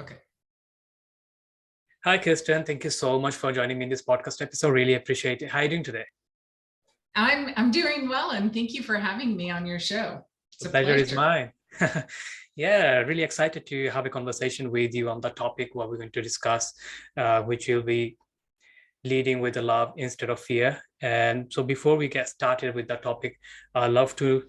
Okay. Hi, Kirsten. Thank you so much for joining me in this podcast episode. Really appreciate it. How are you doing today? I'm doing well, and thank you for having me on your show. It's The a pleasure is pleasure. mine. Yeah, really excited to have a conversation with you on the topic what we're going to discuss, which will be leading with the love instead of fear. And so before we get started with the topic, I'd love to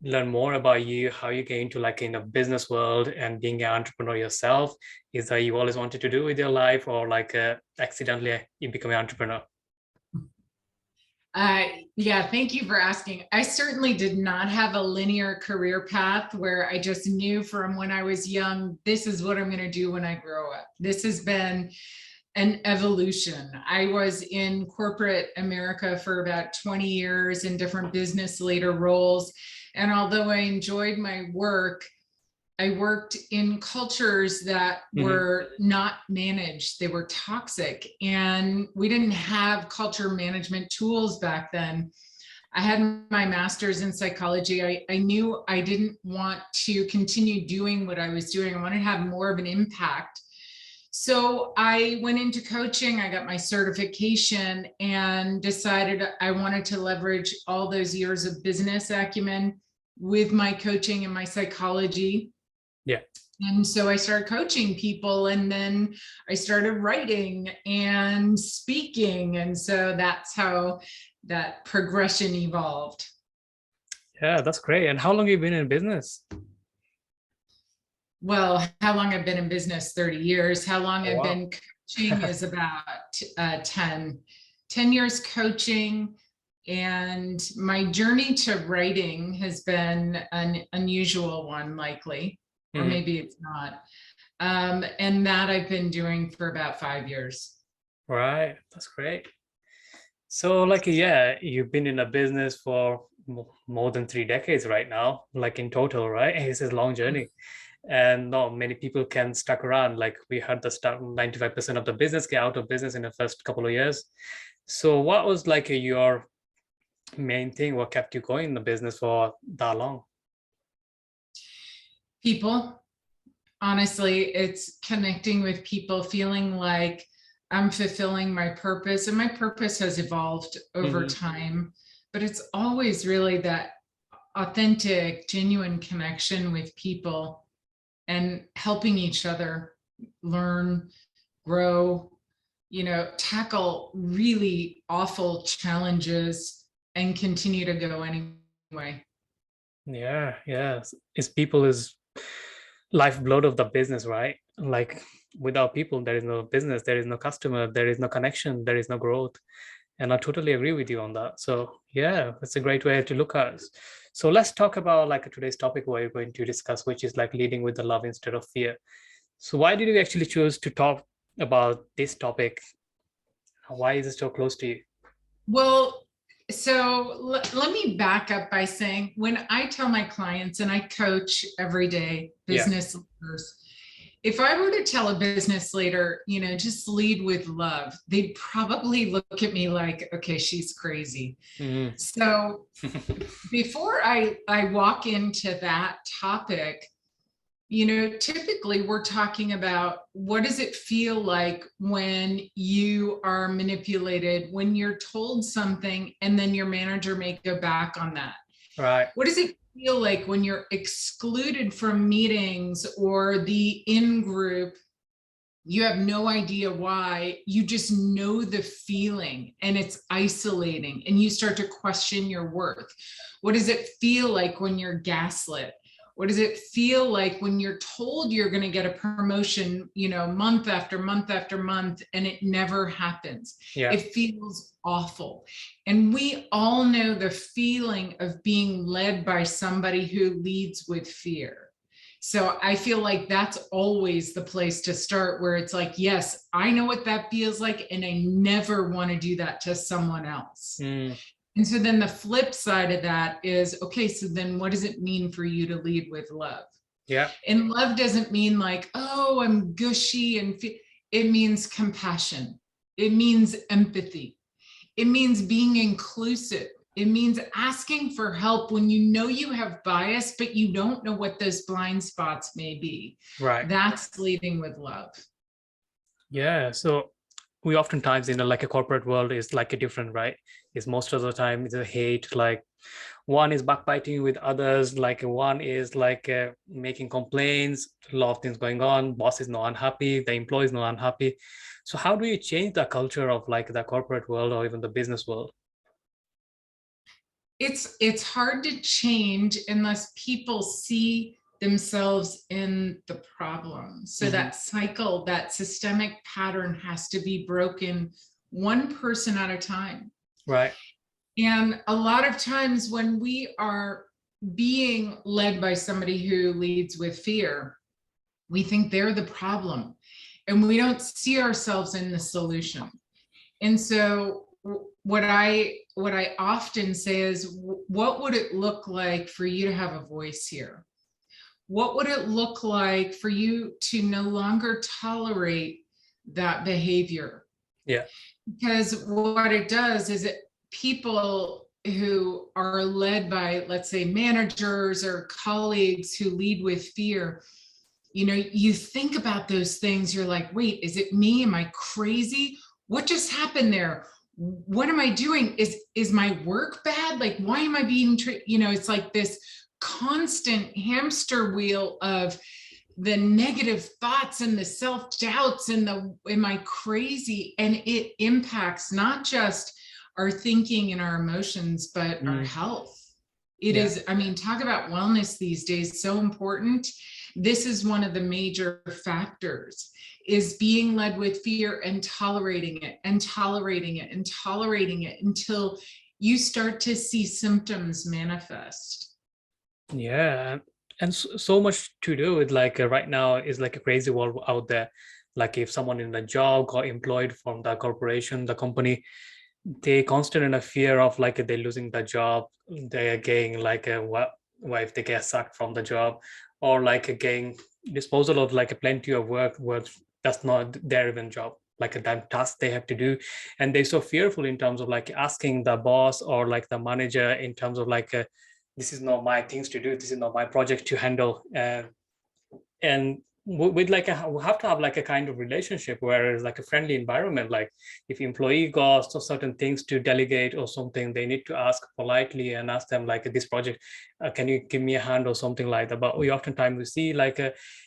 learn more about you, how you get into like in the business world and being an entrepreneur yourself. Is that you always wanted to do with your life or like accidentally you become an entrepreneur? Yeah, thank you for asking. I certainly did not have a linear career path where I just knew from when I was young, this is what I'm going to do when I grow up. This has been an evolution. I was in corporate America for about 20 years in different business leader roles. And although I enjoyed my work, I worked in cultures that Mhm. were not managed. They were toxic, and we didn't have culture management tools back then. I had my master's in psychology. I knew I didn't want to continue doing what I was doing. I wanted to have more of an impact. So I went into coaching. I got my certification and decided I wanted to leverage all those years of business acumen with my coaching and my psychology. Yeah. And so I started coaching people, and then I started writing and speaking. And so that's how that progression evolved. Yeah, that's great. And how long have you been in business? Well, how long I've been in business? 30 years. How long Oh, I've wow. been coaching is about 10 years coaching. And my journey to writing has been an unusual one, likely, or Mhm. maybe it's not. And that I've been doing for about 5 years. Right. That's great. So like, yeah, you've been in a business for more than 3 decades right now, like in total, right? It's a long journey. And not many people can stuck around. Like we heard the start 95% of the business get out of business in the first couple of years. So what was like your main thing? What kept you going in the business for that long? People, honestly, it's connecting with people, feeling like I'm fulfilling my purpose. And my purpose has evolved over Hmm. time, but it's always really that authentic, genuine connection with people and helping each other learn, grow, tackle really awful challenges and continue to go anyway. Yeah, yeah. It's people is lifeblood of the business, right? Like without people, there is no business, there is no customer, there is no connection, there is no growth. And I totally agree with you on that. So yeah, it's a great way to look at it. So let's talk about like today's topic we're going to discuss, which is like leading with the love instead of fear. So why did you actually choose to talk about this topic? Why is it so close to you? Well, so let me back up by saying when I tell my clients, and I coach every day Yeah. business leaders, if I were to tell a business leader, just lead with love, they'd probably look at me like, okay, she's crazy. Mhm. So before I walk into that topic, typically we're talking about what does it feel like when you are manipulated, when you're told something and then your manager may go back on that. Right. What does it feel like when you're excluded from meetings or the in group? You have no idea why. You just know the feeling and it's isolating and you start to question your worth. What does it feel like when you're gaslit? What does it feel like when you're told you're going to get a promotion, month after month after month, and it never happens? Yeah. It feels awful. And we all know the feeling of being led by somebody who leads with fear. So I feel like that's always the place to start, where it's like, yes, I know what that feels like, and I never want to do that to someone else. Mm. And so then the flip side of that is, okay, so then what does it mean for you to lead with love? Yeah. And love doesn't mean like, oh, I'm gushy it means compassion. It means empathy. It means being inclusive. It means asking for help when you know you have bias, but you don't know what those blind spots may be. Right. That's leading with love. Yeah. So we oftentimes in like a corporate world is like a different, right? Is most of the time it's a hate, like one is backbiting with others, like one is like making complaints, a lot of things going on, boss is not unhappy, the employee is not unhappy. So how do you change the culture of like the corporate world or even the business world? It's hard to change unless people see themselves in the problem. So that cycle, that systemic pattern has to be broken one person at a time. Right. And a lot of times when we are being led by somebody who leads with fear, we think they're the problem and we don't see ourselves in the solution. And so what I often say is, what would it look like for you to have a voice here? What would it look like for you to no longer tolerate that behavior? Yeah. Because what it does is it people who are led by, let's say, managers or colleagues who lead with fear, you know, you think about those things, you're like, wait, is it me? Am I crazy? What just happened there? What am I doing? Is my work bad? Like, why am I being you know, it's like this constant hamster wheel of the negative thoughts and the self-doubts and the, am I crazy? And it impacts not just our thinking and our emotions, but our health. It is, I mean, talk about wellness these days, so important. This is one of the major factors, is being led with fear and tolerating it and tolerating it and tolerating it until you start to see symptoms manifest. Yeah. And so much to do with like right now is like a crazy world out there. Like if someone in the job got employed from the corporation, the company, they constant in a fear of like they're losing the job, they're getting like what if they get sacked from the job, or like getting disposal of like a plenty of work that's not their even job, like a damn task they have to do. And they're so fearful in terms of like asking the boss or like the manager in terms of like this is not my things to do, this is not my project to handle. And with like we have to have like a kind of relationship where it's like a friendly environment. Like if employee goes to certain things to delegate or something, they need to ask politely and ask them like this project, can you give me a hand or something like that. But we oftentimes we see like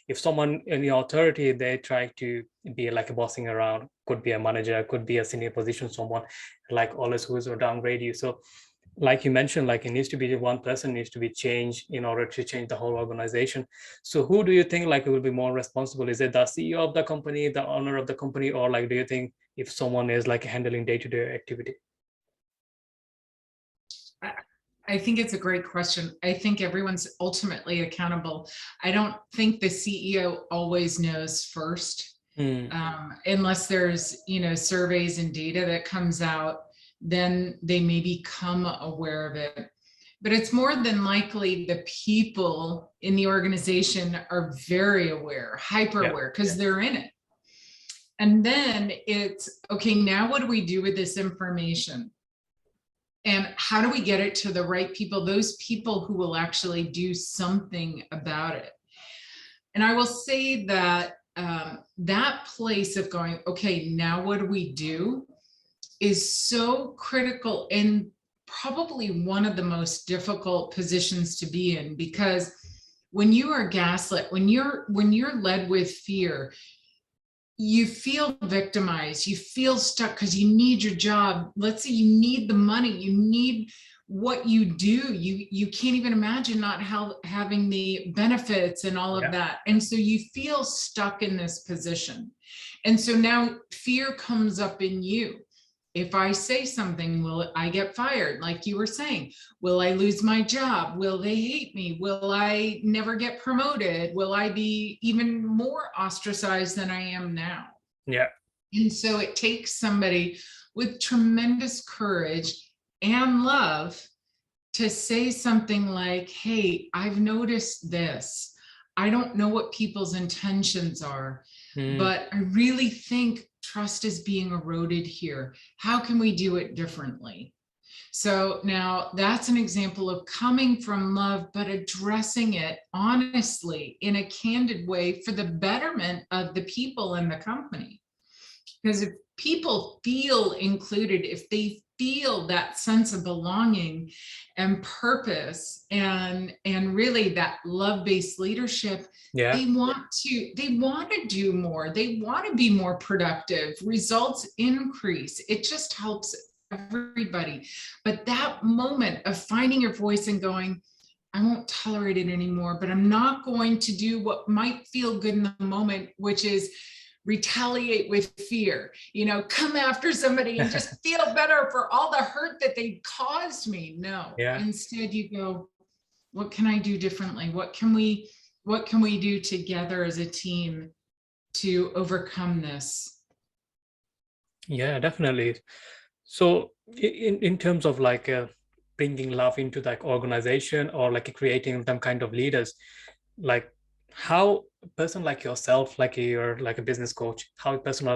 if someone in the authority, they try to be like a bossing around, could be a manager, could be a senior position, someone like always who is downgrade you. So like you mentioned, like it needs to be one person needs to be changed in order to change the whole organization. So who do you think like it will be more responsible? Is it the CEO of the company, the owner of the company, or like do you think if someone is like handling day-to-day activity? I think it's a great question. I think everyone's ultimately accountable. I don't think the CEO always knows first, unless there's, you know, surveys and data that comes out, then they may become aware of it. But it's more than likely the people in the organization are very aware, hyper aware, because they're in it. And then it's, okay, now what do we do with this information? And how do we get it to the right people, those people who will actually do something about it? And I will say that that place of going, okay, now what do we do, is so critical and probably one of the most difficult positions to be in, because when you are gaslit, when you're led with fear, you feel victimized, you feel stuck because you need your job. Let's say you need the money, you need what you do. You can't even imagine not having the benefits and all of that. And so you feel stuck in this position. And so now fear comes up in you. If I say something, will I get fired? Like you were saying, will I lose my job? Will they hate me? Will I never get promoted? Will I be even more ostracized than I am now? Yeah. And so it takes somebody with tremendous courage and love to say something like, hey, I've noticed this. I don't know what people's intentions are, but I really think trust is being eroded here. How can we do it differently? So now that's an example of coming from love, but addressing it honestly in a candid way for the betterment of the people in the company. Because if people feel included, if they feel that sense of belonging and purpose and really that love-based leadership, Yeah. they want to do more. They want to be more productive. Results increase. It just helps everybody. But that moment of finding your voice and going, I won't tolerate it anymore, but I'm not going to do what might feel good in the moment, which is retaliate with fear, come after somebody and just feel better for all the hurt that they caused me. No, Yeah. instead you go, what can I do differently? What can we do together as a team to overcome this? Yeah, definitely. So in terms of like bringing love into like organization or like creating them kind of leaders, like how a person like yourself, like you're like a business coach, how a person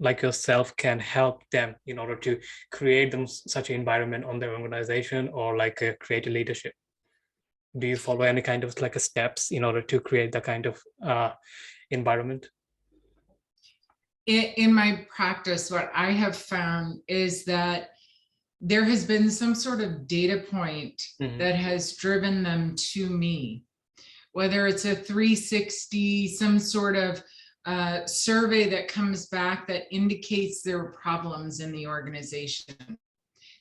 like yourself can help them in order to create them such an environment on their organization or like create a leadership? Do you follow any kind of like a steps in order to create that kind of environment? In my practice, what I have found is that there has been some sort of data point Mhm. that has driven them to me, whether it's a 360, some sort of survey that comes back that indicates there are problems in the organization.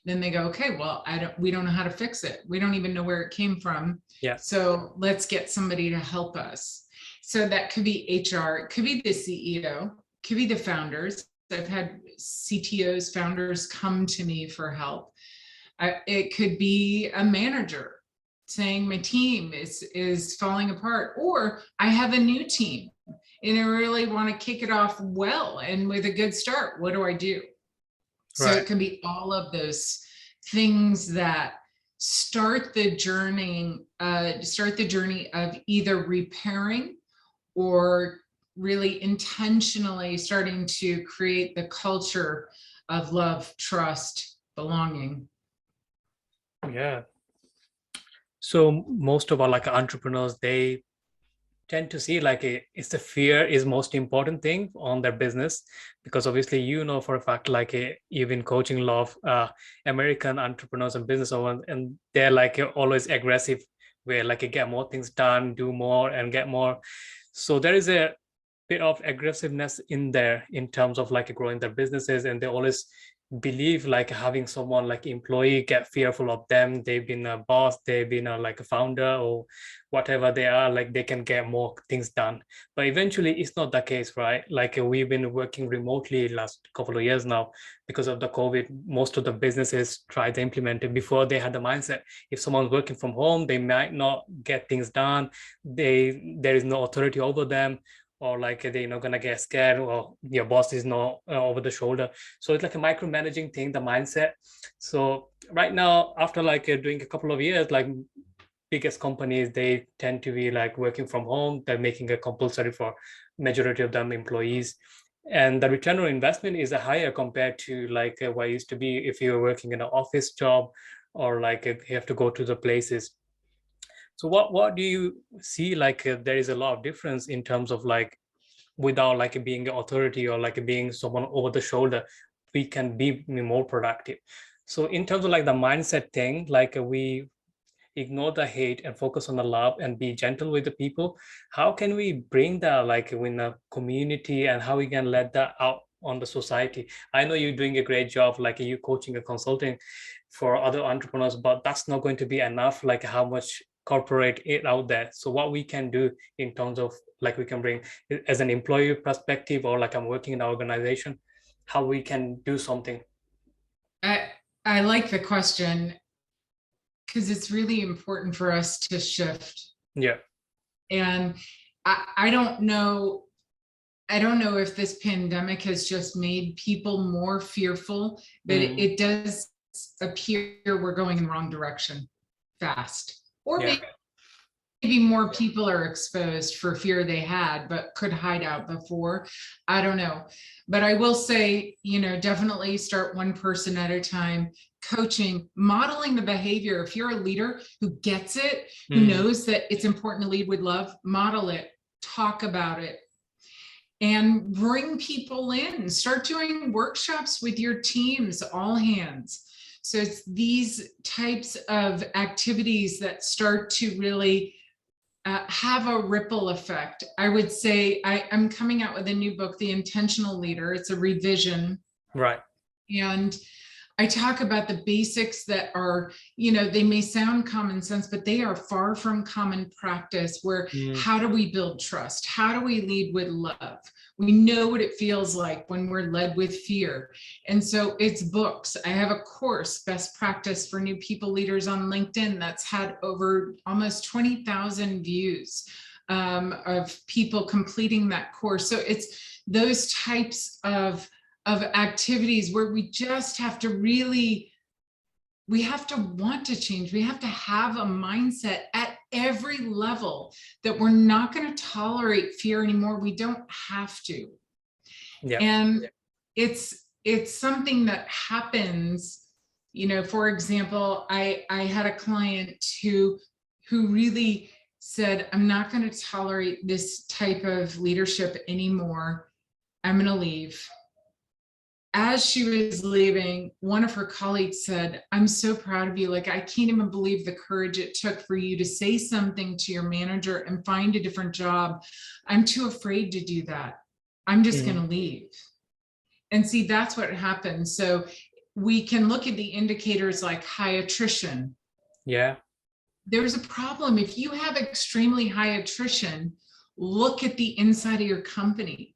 Then they go, okay, well, we don't know how to fix it. We don't even know where it came from. Yeah. So let's get somebody to help us. So that could be HR, it could be the CEO, could be the founders. I've had CTOs, founders come to me for help. It could be a manager saying my team is falling apart, or I have a new team and I really want to kick it off well and with a good start. What do I do? So Right. it can be all of those things that start the journey of either repairing or really intentionally starting to create the culture of love, trust, belonging. Yeah. So most of our like entrepreneurs, they tend to see like it's the fear is most important thing on their business, because obviously for a fact like you've been coaching a lot of American entrepreneurs and business owners, and they're like always aggressive, where like get more things done, do more and get more. So there is a bit of aggressiveness in there in terms of like growing their businesses, and they always believe like having someone like employee get fearful of them. They've been a boss, they've been like a founder or whatever they are, like they can get more things done. But eventually it's not the case, right? Like we've been working remotely last couple of years now because of the COVID. Most of the businesses tried to implement it. Before, they had the mindset if someone's working from home, they might not get things done, there is no authority over them, or like they're not gonna get scared, or your boss is not over the shoulder. So it's like a micromanaging thing, the mindset. So right now, after like doing a couple of years, like biggest companies, they tend to be like working from home. They're making it compulsory for majority of them employees, and the return on investment is higher compared to like what it used to be if you're working in an office job, or like you have to go to the places. So what do you see like there is a lot of difference in terms of like without like being an authority or like being someone over the shoulder, we can be more productive. So in terms of like the mindset thing, like we ignore the hate and focus on the love and be gentle with the people. How can we bring that like in a community, and how we can let that out on the society? I know you're doing a great job, like you coaching and consulting for other entrepreneurs, but that's not going to be enough, like how much corporate it out there. So what we can do in terms of like we can bring as an employee perspective, or like I'm working in an organization, how we can do something. I like the question because it's really important for us to shift. Yeah. And I don't know if this pandemic has just made people more fearful, but it does appear we're going in the wrong direction fast. Or Yeah. maybe more people are exposed for fear they had, but could hide out before. I don't know. But I will say, definitely start one person at a time, coaching, modeling the behavior. If you're a leader who gets it, who knows that it's important to lead with love, model it, talk about it, and bring people in. Start doing workshops with your teams, all hands. So it's these types of activities that start to really have a ripple effect. I would say I'm coming out with a new book, The Intentional Leader. It's a revision. Right. And I talk about the basics that are, they may sound common sense, but they are far from common practice. Where how do we build trust? How do we lead with love? We know what it feels like when we're led with fear. And so it's books. I have a course, Best Practice for New People Leaders, on LinkedIn that's had over almost 20,000 views of people completing that course. So it's those types of activities where we just have to we have to want to change. We have to have a mindset at every level that we're not going to tolerate fear anymore. We don't have to. Yeah. And it's something that happens, for example, I had a client who really said, I'm not going to tolerate this type of leadership anymore. I'm going to leave. As she was leaving, one of her colleagues said, I'm so proud of you. Like, I can't even believe the courage it took for you to say something to your manager and find a different job. I'm too afraid to do that. I'm just going to leave. And see, that's what happens. So we can look at the indicators like high attrition. Yeah. There's a problem. If you have extremely high attrition, look at the inside of your company.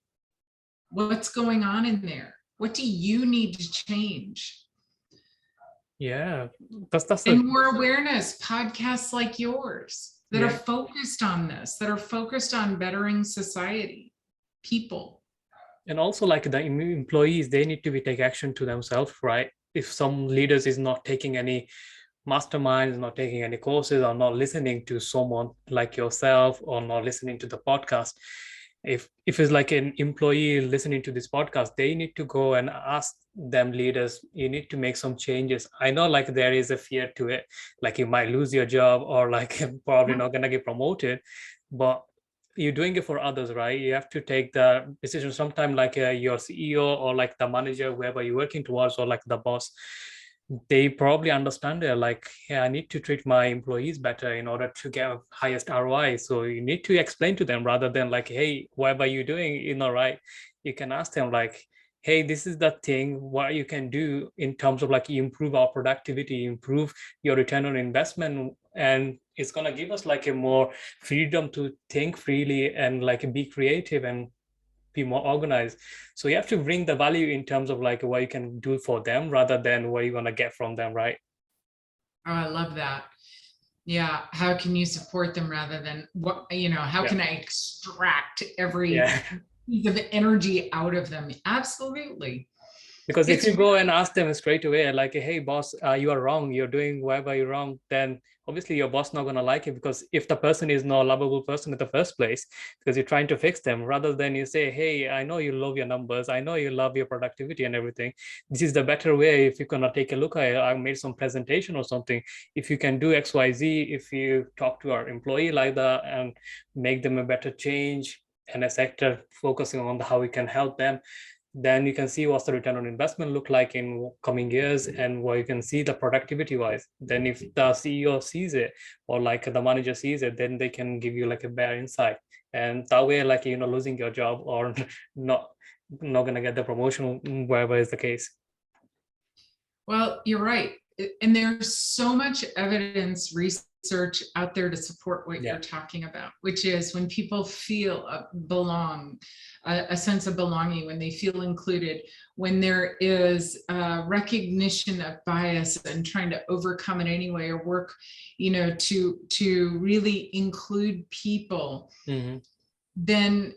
What's going on in there? What do you need to change? Yeah, and more awareness, podcasts like yours that are focused on this, that are focused on bettering society, people. And also, like, the employees, they need to take action to themselves, right? If some leaders is not taking any masterminds, not taking any courses, or not listening to someone like yourself, or not listening to the podcast, if it's like an employee listening to this podcast, they need to go and ask them leaders, you need to make some changes. I know, like, there is a fear to it, like you might lose your job, or like probably not gonna get promoted, but you're doing it for others, right? You have to take the decision. Sometime like your CEO or like the manager, whoever you're working towards, or like the boss, they probably understand it, like, yeah, I need to treat my employees better in order to get highest ROI. So you need to explain to them, rather than like, hey, whatever you're doing, right? You can ask them like, hey, this is the thing, what you can do in terms of like improve our productivity, improve your return on investment, and it's going to give us like a more freedom to think freely and like be creative and be more organized. So you have to bring the value in terms of like what you can do for them, rather than what you're going to get from them, right? Oh, I love that. Yeah. How can you support them rather than what, how can I extract every piece of energy out of them? Absolutely. Because if you go and ask them straight away, like, hey, boss, you are wrong, you're doing whatever you're wrong, then obviously your boss not going to like it, because if the person is not a lovable person in the first place, because you're trying to fix them, rather than you say, hey, I know you love your numbers, I know you love your productivity and everything. This is the better way. If you're going to take a look at it, I made some presentation or something. If you can do XYZ, if you talk to our employee like that and make them a better change and a sector focusing on how we can help them, then you can see what's the return on investment look like in coming years, and what you can see the productivity wise. Then if the CEO sees it, or like the manager sees it, then they can give you like a better insight. And that way, like, losing your job or not gonna get the promotion, wherever is the case. Well, you're right. And there's so much evidence, research out there to support what you're talking about, which is when people feel a sense of belonging, when they feel included, when there is recognition of bias and trying to overcome it anyway, or work, to really include people, then,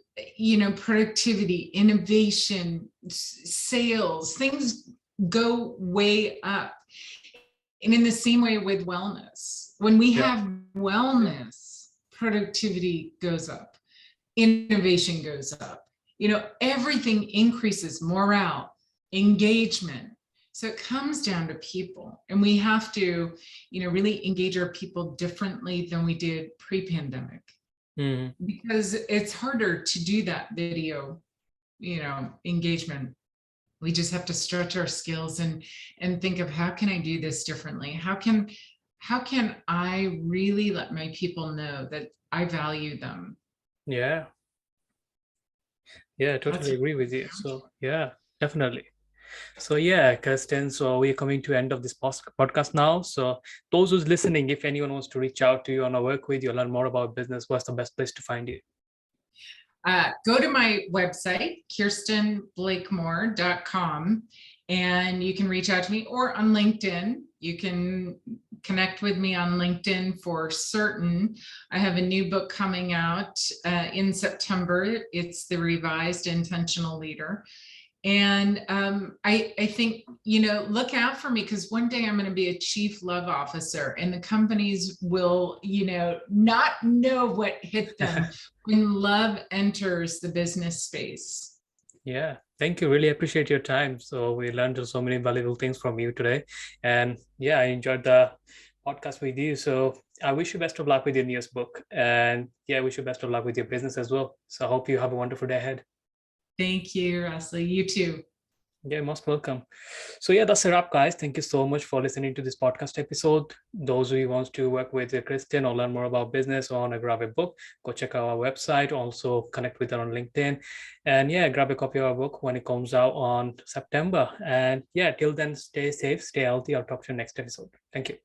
productivity, innovation, sales, things go way up. And in the same way with wellness, when we have wellness, productivity goes up, innovation goes up, everything increases, morale, engagement. So it comes down to people, and we have to, really engage our people differently than we did pre-pandemic, because it's harder to do that video, engagement. We just have to stretch our skills and think of, how can I do this differently? How can I really let my people know that I value them? Yeah, I totally agree with you. So yeah, definitely. So yeah, Kirsten, so we're coming to end of this podcast now. So those who's listening, if anyone wants to reach out to you or work with you, learn more about business, what's the best place to find you? Go to my website, kirstenblakemore.com, and you can reach out to me, or on LinkedIn. You can connect with me on LinkedIn for certain. I have a new book coming out in September. It's The Revised Intentional Leader. And I think, look out for me, because one day I'm going to be a chief love officer, and the companies will, not know what hit them when love enters the business space. Yeah, thank you. Really appreciate your time. So we learned so many valuable things from you today. And yeah, I enjoyed the podcast with you. So I wish you best of luck with your newest book. And yeah, I wish you best of luck with your business as well. So I hope you have a wonderful day ahead. Thank you, Ashley. You too. Yeah, most welcome. So yeah, that's a wrap, guys. Thank you so much for listening to this podcast episode. Those who want to work with Kirsten or learn more about business or want to grab a book, go check out our website. Also connect with her on LinkedIn. And yeah, grab a copy of our book when it comes out on September. And yeah, till then, stay safe, stay healthy. I'll talk to you next episode. Thank you.